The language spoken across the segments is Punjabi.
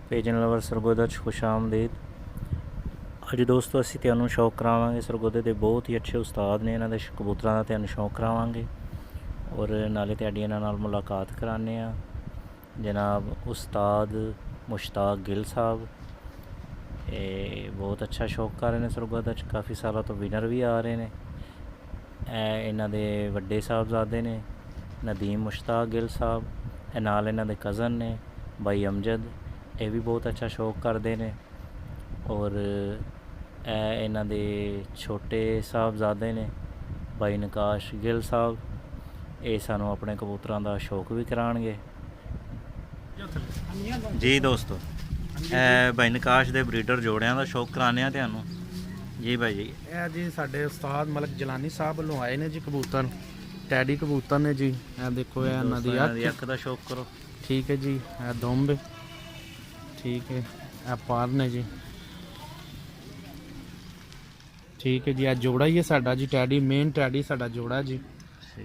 ਭੇਜਣ ਲਵਰ ਸਰਗੋਦਾ 'ਚ ਖੁਸ਼ ਆਮਦੀਦ। ਅੱਜ ਦੋਸਤੋ ਅਸੀਂ ਤੁਹਾਨੂੰ ਸ਼ੌਕ ਕਰਾਵਾਂਗੇ ਸਰਗੋਦੇ ਦੇ ਬਹੁਤ ਹੀ ਅੱਛੇ ਉਸਤਾਦ ਨੇ, ਇਹਨਾਂ ਦੇ ਕਬੂਤਰਾਂ ਦਾ ਤੁਹਾਨੂੰ ਸ਼ੌਕ ਕਰਾਵਾਂਗੇ ਔਰ ਨਾਲੇ ਤੁਹਾਡੀ ਇਹਨਾਂ ਨਾਲ ਮੁਲਾਕਾਤ ਕਰਾਉਂਦੇ ਹਾਂ। ਜਨਾਬ ਉਸਤਾਦ ਮੁਸ਼ਤਾਕ ਗਿੱਲ ਸਾਹਿਬ ਇਹ ਬਹੁਤ ਅੱਛਾ ਸ਼ੌਕ ਕਰ ਰਹੇ ਨੇ ਸਰਗੋਦਾ 'ਚ, ਕਾਫੀ ਸਾਲਾਂ ਤੋਂ ਵਿਨਰ ਵੀ ਆ ਰਹੇ ਨੇ। ਇਹ ਇਹਨਾਂ ਦੇ ਵੱਡੇ ਸਾਹਿਬਜ਼ਾਦੇ ਨੇ ਨਦੀਮ ਮੁਸ਼ਤਾਕ ਗਿੱਲ ਸਾਹਿਬ, ਇਹ ਨਾਲ ਇਹਨਾਂ ਦੇ ਕਜ਼ਨ ਨੇ ਬਾਈ ਅਮਜਦ, ਇਹ ਵੀ ਬਹੁਤ ਅੱਛਾ ਸ਼ੌਕ ਕਰਦੇ ਨੇ। ਔਰ ਇਹ ਇਹਨਾਂ ਦੇ ਛੋਟੇ ਸਾਹਿਬਜ਼ਾਦੇ ਨੇ ਬਾਈ ਨਕਾਸ਼ ਗਿੱਲ ਸਾਹਿਬ, ਇਹ ਸਾਨੂੰ ਆਪਣੇ ਕਬੂਤਰਾਂ ਦਾ ਸ਼ੌਕ ਵੀ ਕਰਾਉਣਗੇ ਜੀ। ਦੋਸਤੋ ਇਹ ਬਾਈ ਨਕਾਸ਼ ਦੇ ਬਰੀਡਰ ਜੋੜਿਆਂ ਦਾ ਸ਼ੌਕ ਕਰਾਉਂਦੇ ਆ ਤੁਹਾਨੂੰ ਜੀ ਬਾਈ ਜੀ। ਇਹ ਜੀ ਸਾਡੇ ਉਸਤਾਦ ਮਲਕ ਜਲਾਨੀ ਸਾਹਿਬ ਵੱਲੋਂ ਆਏ ਨੇ ਜੀ ਕਬੂਤਰ, ਟੈਡੀ ਕਬੂਤਰ ਨੇ ਜੀ। ਇਹ ਦੇਖੋ ਇਹ ਇਹਨਾਂ ਦੀ ਅੱਖ ਦਾ ਸ਼ੌਕ ਕਰੋ, ਠੀਕ ਹੈ ਜੀ। ਇਹ ਦੁੰਬ, ਠੀਕ ਹੈ। ਇਹ ਪਾਰ ਨੇ ਜੀ, ਠੀਕ ਹੈ ਜੀ। ਇਹ ਜੋੜਾ ਹੀ ਹੈ ਸਾਡਾ ਜੀ, ਟੈਡੀ ਮੇਨ ਟੈਡੀ ਸਾਡਾ ਜੋੜਾ ਜੀ,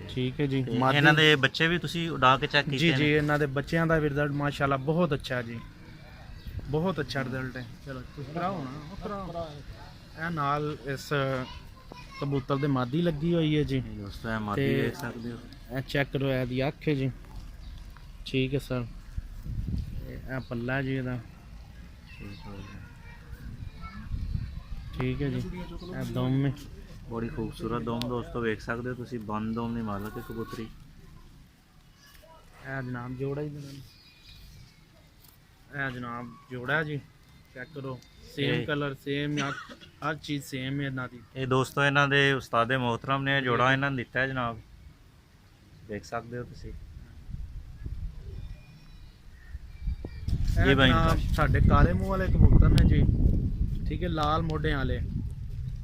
ਠੀਕ ਹੈ ਜੀ। ਇਹਨਾਂ ਦੇ ਬੱਚੇ ਵੀ ਤੁਸੀਂ ਉਡਾ ਕੇ ਚੈੱਕ ਕੀਤੇ ਜੀ ਜੀ, ਇਹਨਾਂ ਦੇ ਬੱਚਿਆਂ ਦਾ ਵੀ ਰਿਜ਼ਲਟ ਮਾਸ਼ਾਅੱਲਾ ਬਹੁਤ ਅੱਛਾ ਜੀ, ਬਹੁਤ ਅੱਛਾ ਰਿਜ਼ਲਟ ਹੈ। ਚਲੋ ਤੁਸੀਂ ਕਰਾਓ ਨਾ। ਇਹ ਨਾਲ ਇਸ ਕਬੂਤਰ ਦੇ ਮਾਦੀ ਲੱਗੀ ਹੋਈ ਹੈ ਜੀ ਦੋਸਤੋ, ਇਹ ਮਾਦੀ ਦੇਖ ਸਕਦੇ ਹੋ। ਇਹ ਚੈੱਕ ਕਰੋ, ਇਹਦੀ ਅੱਖ ਹੈ ਜੀ, ਠੀਕ ਹੈ ਸਰ। ਇਹ ਪੱਲਾ ਜੀ ਇਹਦਾ, ਠੀਕ ਹੈ ਜੀ। ਇਹ ਦਮ ਹੈ, ਬੜੀ ਖੂਬਸੂਰਤ ਦਮ ਦੋਸਤੋ ਵੇਖ ਸਕਦੇ ਹੋ ਤੁਸੀਂ, ਬੰਦ ਦਮ ਦੀ ਮਾਲਕ ਹੈ ਕਬੂਤਰੀ। ਇਹ ਜਨਾਬ ਜੋੜਾ ਜੀ, ਇਹ ਜਨਾਬ ਜੋੜਾ ਜੀ, ਚੈੱਕ ਕਰੋ। ਸੇਮ ਕਲਰ, ਸੇਮ ਹਰ ਚੀਜ਼ ਸੇਮ ਹੈ ਇਹਨਾਂ ਦੀ। ਇਹ ਦੋਸਤੋ ਇਹਨਾਂ ਦੇ ਉਸਤਾਦੇ ਮੁਹਤਰਮ ਨੇ ਜੋੜਾ ਇਹਨਾਂ ਨੇ ਦਿੱਤਾ ਹੈ ਜਨਾਬ, ਦੇਖ ਸਕਦੇ ਹੋ ਤੁਸੀਂ। ਇਹ ਜਨਾਬ ਸਾਡੇ ਕਾਲੇ ਮੂੰਹ ਵਾਲੇ ਕਬੂਤਰ ਨੇ ਜੀ, ਠੀਕ ਹੈ, ਲਾਲ ਮੋਢਿਆਂ ਵਾਲੇ,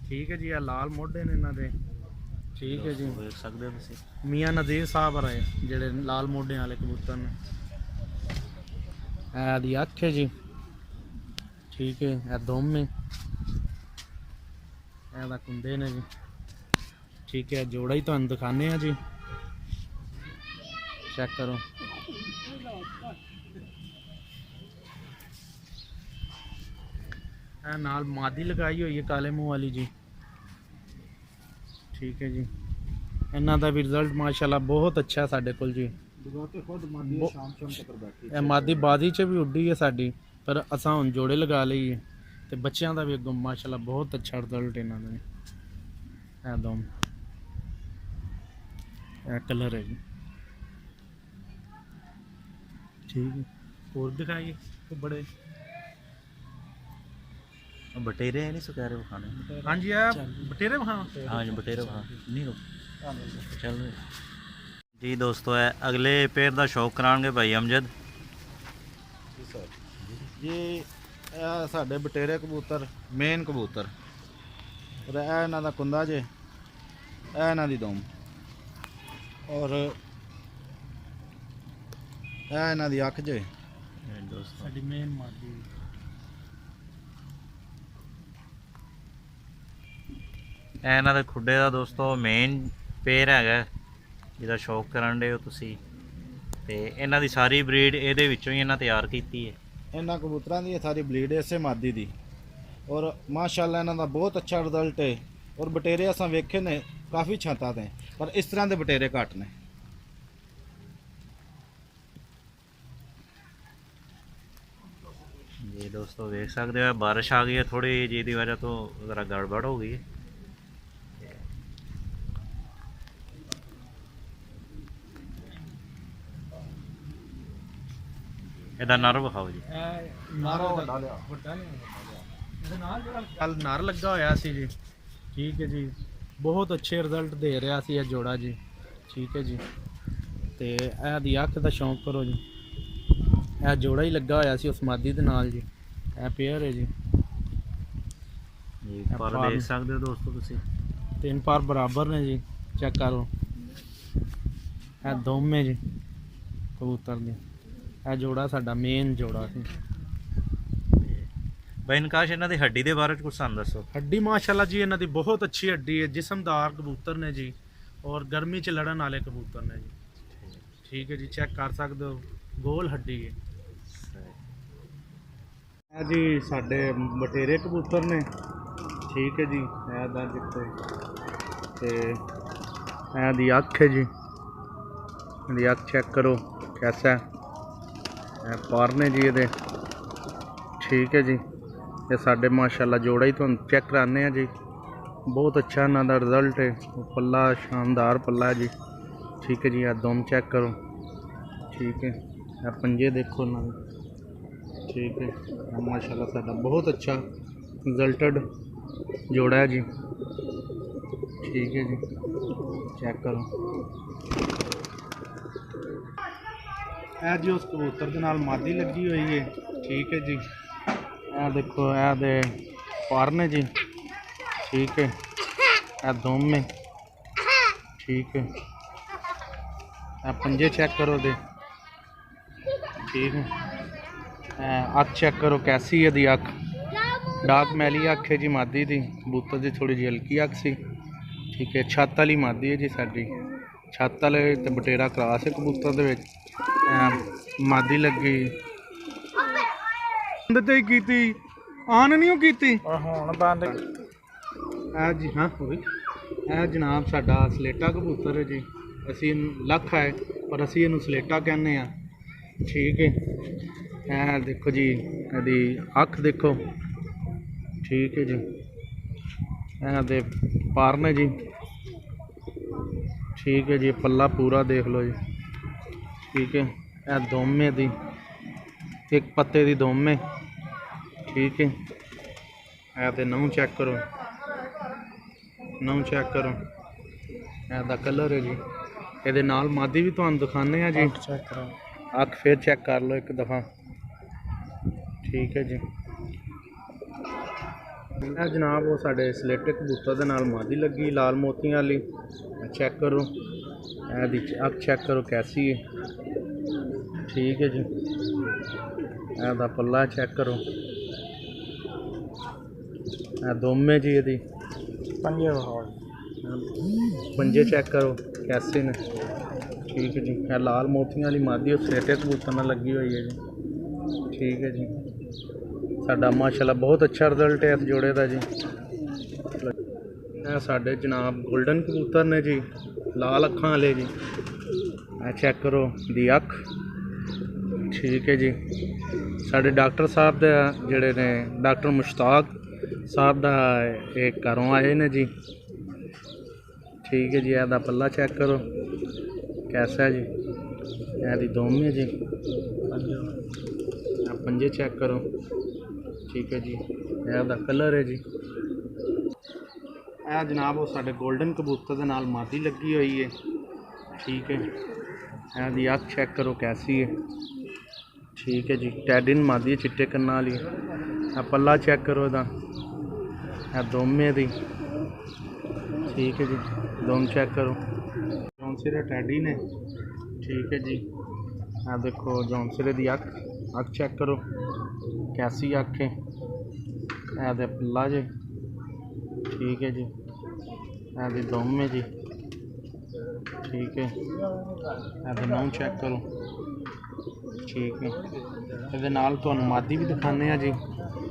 ਠੀਕ ਹੈ ਜੀ। ਇਹ ਲਾਲ ਮੋਢੇ ਨੇ ਇਹਨਾਂ ਦੇ, ਠੀਕ ਹੈ ਜੀ, ਦੇਖ ਸਕਦੇ ਹੋ ਤੁਸੀਂ। ਮੀਆਂ ਨਜ਼ੀਰ ਸਾਹਿਬ ਰਹੇ ਜਿਹੜੇ ਲਾਲ ਮੋਢਿਆਂ ਵਾਲੇ ਕਬੂਤਰ ਨੇ। ਇਹ ਦੀ ਅੱਖ ਹੈ ਜੀ, ਠੀਕ ਹੈ। ਇਹ ਦੁੰਮ ਹੈ, ਇਹਦਾ ਕੁੰਡੇ ਨੇ ਜੀ, ਠੀਕ ਹੈ। ਜੋੜਾ ਹੀ ਤੁਹਾਨੂੰ ਦਿਖਾਉਂਦੇ ਆ ਜੀ, ਚੈੱਕ ਕਰੋ। ਇਹ ਨਾਲ ਮਾਦੀ ਲਗਾਈ ਹੋਈ ਹੈ ਕਾਲੇ ਮੂੰਹ ਵਾਲੀ ਜੀ, ਠੀਕ ਹੈ ਜੀ। ਇਹਨਾਂ ਦਾ ਵੀ ਰਿਜ਼ਲਟ ਮਾਸ਼ਾਅੱਲਾ ਬਹੁਤ ਅੱਛਾ ਹੈ ਸਾਡੇ ਕੋਲ ਜੀ। ਇਹ ਮਾਦੀ ਬਾਦੀ 'ਚ ਵੀ ਉੱਡੀ ਹੈ ਸਾਡੀ, ਪਰ ਅਸਾਂ ਹੁਣ ਜੋੜੇ ਲਗਾ ਲਈਏ ਤੇ ਬੱਚਿਆਂ ਦਾ ਵੀ ਅੱਗੋਂ ਮਾਸ਼ਾਅੱਲਾ ਬਹੁਤ ਅੱਛਾ ਰਿਜ਼ਲਟ ਇਹਨਾਂ ਦਾ। ਇਹ ਦੋਮ, ਇਹ ਕਲਰ ਹੈ ਜੀ, ਠੀਕ ਹੈ। ਹੋਰ ਦਿਖਾਈਏ ਬੜੇ ਬਟੇਰੇ ਨਹੀਂ ਸੁਕਾ ਰਹੇ ਖਾਣੇ। ਹਾਂਜੀ ਇਹ ਬਟੇਰੇ ਵਹਾਂ, हाँ जी बटेरे वहाँ नहीं रुक चल रहे जी। दोस्तों है अगले पेड़ का शौक कराएंगे भाई अमजद ਜੀ। ਇਹ ਸਾਡੇ ਬਟੇਰੇ ਕਬੂਤਰ ਮੇਨ ਕਬੂਤਰ, ਔਰ ਇਹ ਇਹਨਾਂ ਦਾ ਕੁੰਦਾ ਜੇ, ਇਹ ਇਹਨਾਂ ਦੀ ਦਮ, ਔਰ ਇਹ ਇਹਨਾਂ ਦੀ ਅੱਖ ਜੇ। दोस्तों ਸਾਡੀ ਮੇਨ ਮਾਦੀ। ਇਹ ਇਹਨਾਂ ਦੇ ਖੁੱਡੇ ਦਾ ਦੋਸਤੋ ਮੇਨ ਪੇਰ ਹੈਗਾ ਜਿਹਦਾ ਸ਼ੌਕ ਕਰਨ ਦੇ ਹੋ ਤੁਸੀਂ, ਤੇ ਇਹਨਾਂ ਦੀ ਸਾਰੀ ਬਰੀਡ ਇਹਦੇ ਵਿੱਚੋਂ ਹੀ ਇਹਨਾਂ ਤਿਆਰ ਕੀਤੀ ਹੈ। ਇਹਨਾਂ ਕਬੂਤਰਾਂ ਦੀ ਇਹ ਸਾਰੀ ਬਲੀਡ ਇਸੇ ਮਾਦੀ ਦੀ, ਔਰ ਮਾਸ਼ਾਅੱਲਾ ਇਹਨਾਂ ਦਾ ਬਹੁਤ ਅੱਛਾ ਰਿਜ਼ਲਟ ਹੈ। ਔਰ ਬਟੇਰੇ ਅਸਾਂ ਵੇਖੇ ਨੇ ਕਾਫੀ ਛਾਤਾਂ ਤੇ, ਪਰ ਇਸ ਤਰ੍ਹਾਂ ਦੇ ਬਟੇਰੇ ਘੱਟ ਨੇ। जी दोस्तों देख सकते हो बारिश आ गई है थोड़ी, जिसकी वजह तो ज़रा गड़बड़ हो गई है। ਇਹਦਾ ਨਰ ਵਿਖਾਓ ਜੀ। ਕੱਲ ਨਰ ਲੱਗਾ ਹੋਇਆ ਸੀ ਜੀ, ਠੀਕ ਹੈ ਜੀ। ਬਹੁਤ ਅੱਛੇ ਰਿਜ਼ਲਟ ਦੇ ਰਿਹਾ ਸੀ ਇਹ ਜੋੜਾ ਜੀ, ਠੀਕ ਹੈ ਜੀ। ਤੇ ਇਹ ਦੀ ਅੱਖ ਦਾ ਸ਼ੌਂਕ ਕਰੋ ਜੀ, ਇਹ ਜੋੜਾ ਹੀ ਲੱਗਾ ਹੋਇਆ ਸੀ ਉਸ ਮਾਦੀ ਦੇ ਨਾਲ ਜੀ। ਇਹ ਪੇਅਰ ਹੈ ਜੀ, ਪਰ ਦੇਖ ਸਕਦੇ ਹੋ ਦੋਸਤੋ ਤੁਸੀਂ, ਤਿੰਨ ਪਾਰ ਬਰਾਬਰ ਨੇ ਜੀ, ਚੈੱਕ ਕਰੋ। ਇਹ ਦੋਵੇਂ ਜੀ ਕਬੂਤਰ ਦੇ, ਇਹ ਜੋੜਾ ਸਾਡਾ ਮੇਨ ਜੋੜਾ ਸੀ। ਬਾਈ ਨਕਾਸ਼ ਇਹਨਾਂ ਦੀ ਹੱਡੀ ਦੇ ਬਾਰੇ ਕੁਝ ਸਾਨੂੰ ਦੱਸੋ। ਹੱਡੀ ਮਾਸ਼ਾਅੱਲਾ ਜੀ ਇਹਨਾਂ ਦੀ ਬਹੁਤ ਅੱਛੀ ਹੱਡੀ ਹੈ, ਜਿਸਮਦਾਰ ਕਬੂਤਰ ਨੇ ਜੀ, ਔਰ ਗਰਮੀ 'ਚ ਲੜਨ ਵਾਲੇ ਕਬੂਤਰ ਨੇ ਜੀ, ਠੀਕ ਹੈ ਜੀ। ਚੈੱਕ ਕਰ ਸਕਦੇ ਹੋ, ਗੋਲ ਹੱਡੀ ਹੈ। ਇਹ ਜੀ ਸਾਡੇ ਬਟੇਰੇ ਕਬੂਤਰ ਨੇ, ਠੀਕ ਹੈ ਜੀ। ਇਹ ਦਾ ਦੇਖੋ ਤੇ ਇਹ ਦੀ ਅੱਖ ਹੈ ਜੀ, ਇਹਦੀ ਅੱਖ ਚੈੱਕ ਕਰੋ ਕੈਸਾ ਹੈ। ਇਹ ਪਰ ਨੇ ਜੀ ਇਹਦੇ, ਠੀਕ ਹੈ ਜੀ। ਇਹ ਸਾਡੇ ਮਾਸ਼ਾਅੱਲਾ ਜੋੜਾ ਹੀ ਤੁਹਾਨੂੰ ਚੈੱਕ ਕਰਾਉਂਦੇ ਆ ਜੀ, ਬਹੁਤ ਅੱਛਾ ਇਹਨਾਂ ਦਾ ਰਿਜ਼ਲਟ ਹੈ। ਪੱਲਾ ਸ਼ਾਨਦਾਰ ਪੱਲਾ ਹੈ ਜੀ, ਠੀਕ ਹੈ ਜੀ। ਇਹ ਦਮ ਚੈੱਕ ਕਰੋ, ਠੀਕ ਹੈ। ਇਹ ਪੰਜੇ ਦੇਖੋ ਇਹਨਾਂ ਦੇ, ठीक है। माशाल्लाह साਡਾ बहुत अच्छा रिजल्टेड जोड़ा है जी, ठीक है जी। चेक करो ਇਹ ਜੀ ਉਸ ਕਬੂਤਰ ਦੇ ਨਾਲ ਮਾਦੀ ਲੱਗੀ ਹੋਈ ਹੈ, ਠੀਕ ਹੈ ਜੀ। ਇਹ ਦੇਖੋ ਇਹ ਦੇ ਪਰ ਨੇ ਜੀ, ਠੀਕ ਹੈ। ਇਹ ਦਮ ਨੇ, ठीक है। ਇਹ ਪੰਜੇ ਚੈੱਕ ਕਰੋ ਦੇ, ठीक है। ਅੱਖ ਚੈੱਕ ਕਰੋ ਕੈਸੀ ਹੈ ਦੀ ਅੱਖ, ਡਾਰਕ ਮੈਲੀ ਅੱਖ ਹੈ ਜੀ ਮਾਦੀ ਦੀ। ਕਬੂਤਰ ਦੀ ਥੋੜੀ ਜਿਹੀ ਹਲਕੀ ਅੱਖ ਸੀ, ਠੀਕ ਹੈ। ਛੱਤ ਵਾਲੀ ਮਾਦੀ ਹੈ ਜੀ ਸਾਡੀ, ਛੱਤ ਵਾਲੇ ਤੇ ਬਟੇਰਾ ਕਰਾਸ ਹੈ ਕਬੂਤਰ ਦੇ ਵਿੱਚ। ਮਾਦੀ ਲੱਗੀ ਬੰਦ ਤੇ ਕੀਤੀ, ਆਨ ਨਹੀਂ ਕੀਤੀ ਹੁਣ ਬੰਦ। ਇਹ ਜੀ ਹਾਂ ਹੋਈ। ਇਹ ਜਨਾਬ ਸਾਡਾ ਸਲੇਟਾ ਕਬੂਤਰ ਹੈ ਜੀ, ਅਸੀਂ ਲੱਖ ਹੈ ਪਰ ਅਸੀਂ ਇਹਨੂੰ ਸਲੇਟਾ ਕਹਿੰਦੇ ਆ, ਠੀਕ ਹੈ। ਇਹ ਦੇਖੋ ਜੀ ਇਹਦੀ ਅੱਖ ਦੇਖੋ, ਠੀਕ ਹੈ ਜੀ। ਇਹਦੇ ਪਰ ਨੇ ਜੀ, ਠੀਕ ਹੈ ਜੀ। ਪੱਲਾ ਪੂਰਾ ਦੇਖ ਲਓ ਜੀ, ਠੀਕ ਹੈ। ਇਹ ਦੁਮ ਹੈ ਦੀ, ਇੱਕ ਪੱਤੇ ਦੀ ਦੁਮ ਹੈ, ਠੀਕ ਹੈ। ਇਹ ਤੇ ਨਹੁੰ ਚੈੱਕ ਕਰੋ, ਨਹੁੰ ਚੈੱਕ ਕਰੋ। ਇਹਦਾ ਕਲਰ ਹੈ ਜੀ। ਇਹਦੇ ਨਾਲ ਮਾਦੀ ਵੀ ਤੁਹਾਨੂੰ ਦਿਖਾਉਂਦੇ ਆ ਜੀ, ਚੈੱਕ ਕਰੋ ਅੱਖ, ਫਿਰ ਚੈੱਕ ਕਰ ਲਓ ਇੱਕ ਦਫਾ, ठीक है जी। ਇਹ ਜਨਾਬ ਉਹ ਸਾਡੇ ਸਲੇਟੇ ਕਬੂਤਰ ਦੇ ਨਾਲ ਮਾਦੀ ਲੱਗੀ ਲਾਲ ਮੋਤੀਆਂ ਵਾਲੀ, ਚੈੱਕ ਕਰੋ। ਇਹਦੀ ਅੱਖ ਚੈੱਕ ਕਰੋ ਕੈਸੀ ਹੈ, ਠੀਕ ਹੈ ਜੀ। ਇਹਦਾ ਪੱਲਾ ਚੈੱਕ ਕਰੋ। ਇਹ ਦੋਮੇ ਜੀ ਇਹਦੀ ਪੰਜੇ ਚੈੱਕ ਕਰੋ ਕੈਸੇ ਨੇ, ਠੀਕ ਹੈ ਜੀ। ਇਹ ਲਾਲ ਮੋਤੀਆਂ ਵਾਲੀ ਮਾਦੀ ਉਹ ਸਲੇਟੇ ਕਬੂਤਰ ਨਾਲ ਲੱਗੀ ਹੋਈ ਹੈ ਜੀ, ਠੀਕ ਹੈ ਜੀ। ਸਾਡਾ ਮਾਸ਼ਾਅੱਲਾ ਬਹੁਤ ਅੱਛਾ ਰਿਜ਼ਲਟ ਹੈ ਇਸ ਜੋੜੇ ਦਾ ਜੀ। ਇਹ ਸਾਡੇ ਜਨਾਬ ਗੋਲਡਨ ਕਬੂਤਰ ਨੇ ਜੀ, ਲਾਲ ਅੱਖਾਂ ਵਾਲੇ ਜੀ। ਇਹ ਚੈੱਕ ਕਰੋ ਦੀ ਅੱਖ, ਠੀਕ ਹੈ ਜੀ। ਸਾਡੇ ਡਾਕਟਰ ਸਾਹਿਬ ਦੇ ਜਿਹੜੇ ਨੇ ਡਾਕਟਰ ਮੁਸ਼ਤਾਕ ਸਾਹਿਬ ਦਾ ਇਹ ਘਰੋਂ ਆਏ ਨੇ ਜੀ, ਠੀਕ ਹੈ ਜੀ। ਇਹਦਾ ਪੱਲਾ ਚੈੱਕ ਕਰੋ ਕੈਸਾ ਜੀ। ਇਹਦੀ ਦੁਮ ਹੈ ਜੀ, ਪੰਜੇ ਚੈੱਕ ਕਰੋ, ਠੀਕ ਹੈ ਜੀ। ਇਹਦਾ ਕਲਰ ਹੈ ਜੀ। ਇਹ ਜਨਾਬ ਉਹ ਸਾਡੇ ਗੋਲਡਨ ਕਬੂਤਰ ਦੇ ਨਾਲ ਮਾਦੀ ਲੱਗੀ ਹੋਈ ਹੈ, ਠੀਕ ਹੈ। ਇਹਦੀ ਅੱਖ ਚੈੱਕ ਕਰੋ ਕੈਸੀ ਹੈ, ਠੀਕ ਹੈ ਜੀ। ਟੈਡਿਨ ਮਾਦੀ ਹੈ ਚਿੱਟੇ ਕੰਨਾਂ ਵਾਲੀ। ਇਹ ਪੱਲਾ ਚੈੱਕ ਕਰੋ ਇਹਦਾ, ਇਹ ਦੋਮੇ ਦੀ, ਠੀਕ ਹੈ ਜੀ। ਦੋਮ ਚੈੱਕ ਕਰੋ। ਜੌਨਸਿਰੇ ਟੈਡੀ ਨੇ, ਠੀਕ ਹੈ ਜੀ। ਇਹ ਦੇਖੋ ਜੌਨਸਿਰੇ ਦੀ ਅੱਖ, ਅੱਖ ਚੈੱਕ ਕਰੋ कैसी अख है। ए पल्ला जे, ठीक है जी। ए दम है जी, ठीक है। ए नौ चेक करो, ठीक है। ये नाल तुहानू मादी भी दिखाने जी,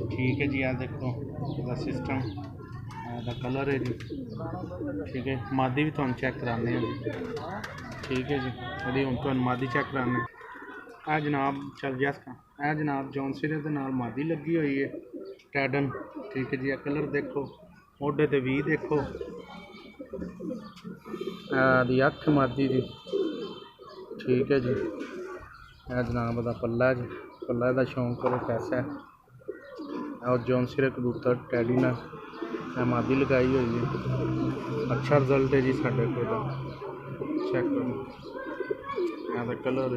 ठीक है जी। आ देखो इसका सिस्टम, इसका कलर है जी, ठीक है। मादी भी तुहानू चेक कराने जी, ठीक है जी। ये हुण तुहानू मादी चेक कराने। आ जनाब चल गया इसका, ए जनाब जॉनसिरे दे नाल मादी लगी हुई है टैडन, ठीक है जी। आ कलर देखो, मोढे ते वी देखो, दी अख मादी दी, ठीक है जी। ए जनाब दा पल्ला जी, पल्ला दा शौक करो कैसा है। और जॉनसिरे कबूतर टैडी ने मादी लगाई हुई है, अच्छा रिजल्ट है जी साढ़े को। चेक करो कलर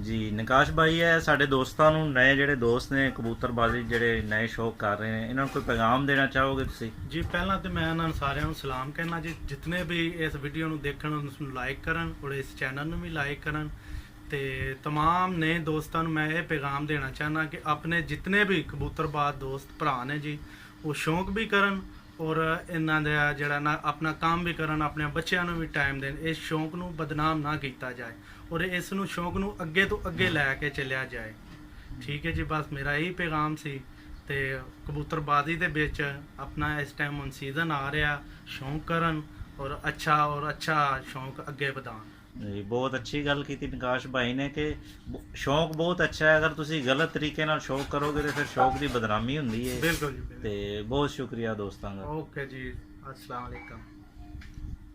जी। निकाश भाई है साढ़े दोस्तों नए ਜਿਹੜੇ ਦੋਸਤ ਨੇ ਕਬੂਤਰਬਾਜ਼ੀ ਜਿਹੜੇ ਨਏ ਸ਼ੌਕ ਕਰ ਰਹੇ ਨੇ, ਇਹਨਾਂ ਨੂੰ ਕੋਈ ਪੈਗਾਮ ਦੇਣਾ ਚਾਹੋਗੇ ਤੁਸੀਂ? ਜੀ ਪਹਿਲਾਂ ਤੇ ਮੈਂ ਇਹਨਾਂ ਸਾਰਿਆਂ ਨੂੰ ਸਲਾਮ ਕਹਿਣਾ ਜੀ, ਜਿਤਨੇ ਵੀ ਇਸ ਵੀਡੀਓ ਨੂੰ ਦੇਖਣ ਉਸ ਨੂੰ ਲਾਈਕ ਕਰਨ ਔਰ ਇਸ ਚੈਨਲ ਨੂੰ ਵੀ ਲਾਈਕ ਕਰਨ। ਤੇ तमाम ਨਏ ਦੋਸਤਾਂ ਨੂੰ ਮੈਂ ਇਹ ਪੈਗਾਮ ਦੇਣਾ ਚਾਹਨਾ ਕਿ ਆਪਣੇ ਜਿਤਨੇ ਵੀ ਕਬੂਤਰਬਾਜ਼ ਦੋਸਤ ਭਰਾ ਨੇ ਜੀ, ਉਹ ਸ਼ੌਕ ਵੀ ਕਰਨ ਔਰ ਇਹਨਾਂ ਦਾ ਜਿਹੜਾ ਨਾ ਆਪਣਾ ਕੰਮ ਵੀ ਕਰਨ, ਆਪਣੇ ਬੱਚਿਆਂ ਨੂੰ ਵੀ ਟਾਈਮ ਦੇਣ। ਇਸ ਸ਼ੌਕ ਨੂੰ ਬਦਨਾਮ ਨਾ ਕੀਤਾ ਜਾਏ ਔਰ ਇਸ ਨੂੰ ਸ਼ੌਂਕ ਨੂੰ ਅੱਗੇ ਤੋਂ ਅੱਗੇ ਲੈ ਕੇ ਚੱਲਿਆ ਜਾਏ। ਠੀਕ ਹੈ ਜੀ, ਬਸ ਮੇਰਾ ਇਹੀ ਪੈਗਾਮ ਸੀ। ਤੇ ਕਬੂਤਰਬਾਜ਼ੀ ਦੇ ਵਿੱਚ ਆਪਣਾ ਇਸ ਟਾਈਮ ਹੁਣ ਸੀਜ਼ਨ ਆ ਰਿਹਾ, ਸ਼ੌਂਕ ਕਰਨ ਔਰ ਅੱਛਾ ਸ਼ੌਂਕ ਅੱਗੇ ਵਧਾਉਣ। ਜੀ ਬਹੁਤ ਅੱਛੀ ਗੱਲ ਕੀਤੀ ਨਿਕਾਸ਼ ਭਾਈ ਨੇ ਕਿ ਸ਼ੌਂਕ ਬਹੁਤ ਅੱਛਾ ਹੈ, ਅਗਰ ਤੁਸੀਂ ਗਲਤ ਤਰੀਕੇ ਨਾਲ ਸ਼ੌਂਕ ਕਰੋਗੇ ਤੇ ਫਿਰ ਸ਼ੌਂਕ ਦੀ ਬਦਨਾਮੀ ਹੁੰਦੀ ਹੈ। ਬਿਲਕੁਲ ਜੀ, ਬਿਲਕੁਲ। ਤੇ ਬਹੁਤ ਸ਼ੁਕਰੀਆ ਦੋਸਤਾਂ ਦਾ। ਓਕੇ ਜੀ, अस्सलाम वालेकुम।